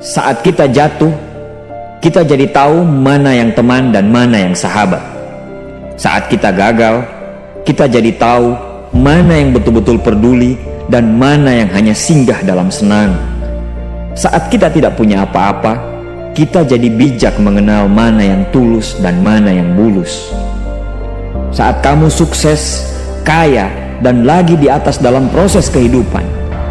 Saat kita jatuh, kita jadi tahu mana yang teman dan mana yang sahabat. Saat kita gagal, kita jadi tahu mana yang betul-betul peduli dan mana yang hanya singgah dalam senang. Saat kita tidak punya apa-apa, kita jadi bijak mengenal mana yang tulus dan mana yang bulus. Saat kamu sukses, kaya, dan lagi di atas dalam proses kehidupan,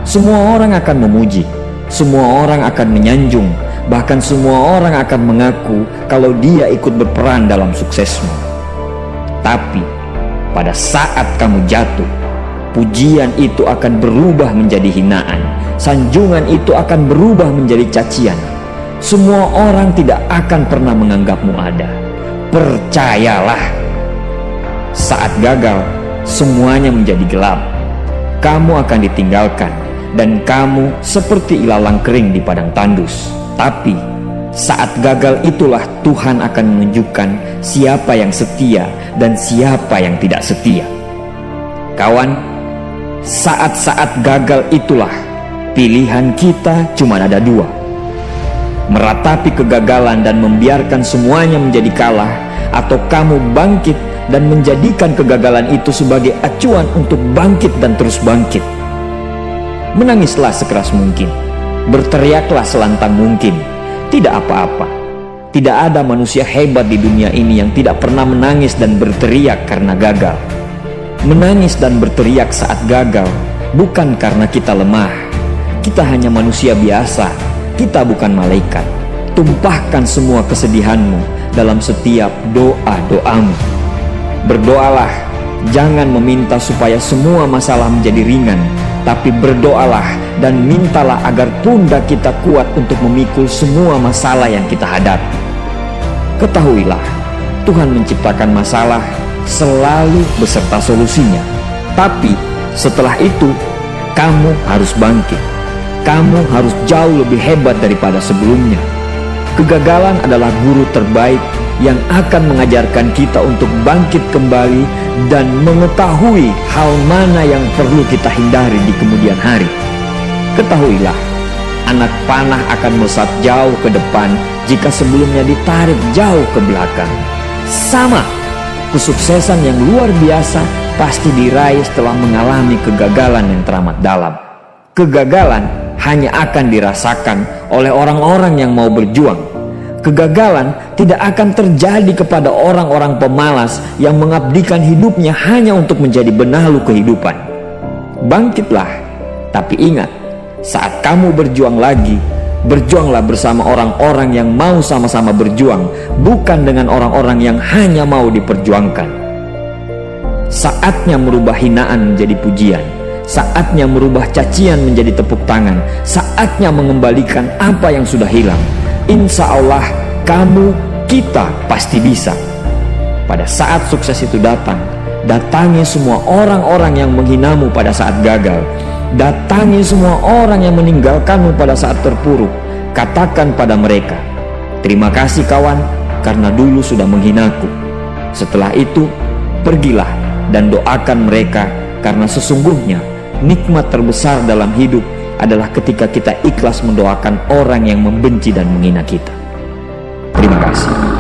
semua orang akan memuji, semua orang akan menyanjung, bahkan semua orang akan mengaku kalau dia ikut berperan dalam suksesmu. Tapi pada saat kamu jatuh, pujian itu akan berubah menjadi hinaan, sanjungan itu akan berubah menjadi cacian. Semua orang tidak akan pernah menganggapmu ada. Percayalah, saat gagal, semuanya menjadi gelap. Kamu akan ditinggalkan, dan kamu seperti ilalang kering di padang tandus. Tapi saat gagal itulah Tuhan akan menunjukkan siapa yang setia dan siapa yang tidak setia. Kawan, saat-saat gagal itulah pilihan kita cuma ada dua: meratapi kegagalan dan membiarkan semuanya menjadi kalah, atau kamu bangkit dan menjadikan kegagalan itu sebagai acuan untuk bangkit dan terus bangkit. Menangislah sekeras mungkin, berteriaklah selantang mungkin. Tidak apa-apa. Tidak ada manusia hebat di dunia ini yang tidak pernah menangis dan berteriak karena gagal. Menangis dan berteriak saat gagal bukan karena kita lemah. Kita hanya manusia biasa. Kita bukan malaikat. Tumpahkan semua kesedihanmu dalam setiap doa-doamu. Berdoalah, jangan meminta supaya semua masalah menjadi ringan, tapi berdoalah dan mintalah agar pundak kita kuat untuk memikul semua masalah yang kita hadapi. Ketahuilah, Tuhan menciptakan masalah selalu beserta solusinya. Tapi setelah itu, kamu harus bangkit. Kamu harus jauh lebih hebat daripada sebelumnya. Kegagalan adalah guru terbaik yang akan mengajarkan kita untuk bangkit kembali dan mengetahui hal mana yang perlu kita hindari di kemudian hari. Ketahuilah, anak panah akan melesat jauh ke depan jika sebelumnya ditarik jauh ke belakang. Sama, kesuksesan yang luar biasa pasti diraih setelah mengalami kegagalan yang teramat dalam. Kegagalan hanya akan dirasakan oleh orang-orang yang mau berjuang. Kegagalan tidak akan terjadi kepada orang-orang pemalas yang mengabdikan hidupnya hanya untuk menjadi benalu kehidupan. Bangkitlah, tapi ingat, saat kamu berjuang lagi, berjuanglah bersama orang-orang yang mau sama-sama berjuang, bukan dengan orang-orang yang hanya mau diperjuangkan. Saatnya merubah hinaan menjadi pujian. Saatnya merubah cacian menjadi tepuk tangan. Saatnya mengembalikan apa yang sudah hilang. Insya Allah, kamu, kita pasti bisa. Pada saat sukses itu datang, datangi semua orang-orang yang menghinamu pada saat gagal. Datangi semua orang yang meninggalkanmu pada saat terpuruk. Katakan pada mereka, terima kasih kawan, karena dulu sudah menghinaku. Setelah itu, pergilah dan doakan mereka, karena sesungguhnya nikmat terbesar dalam hidup adalah ketika kita ikhlas mendoakan orang yang membenci dan menghina kita. Terima kasih.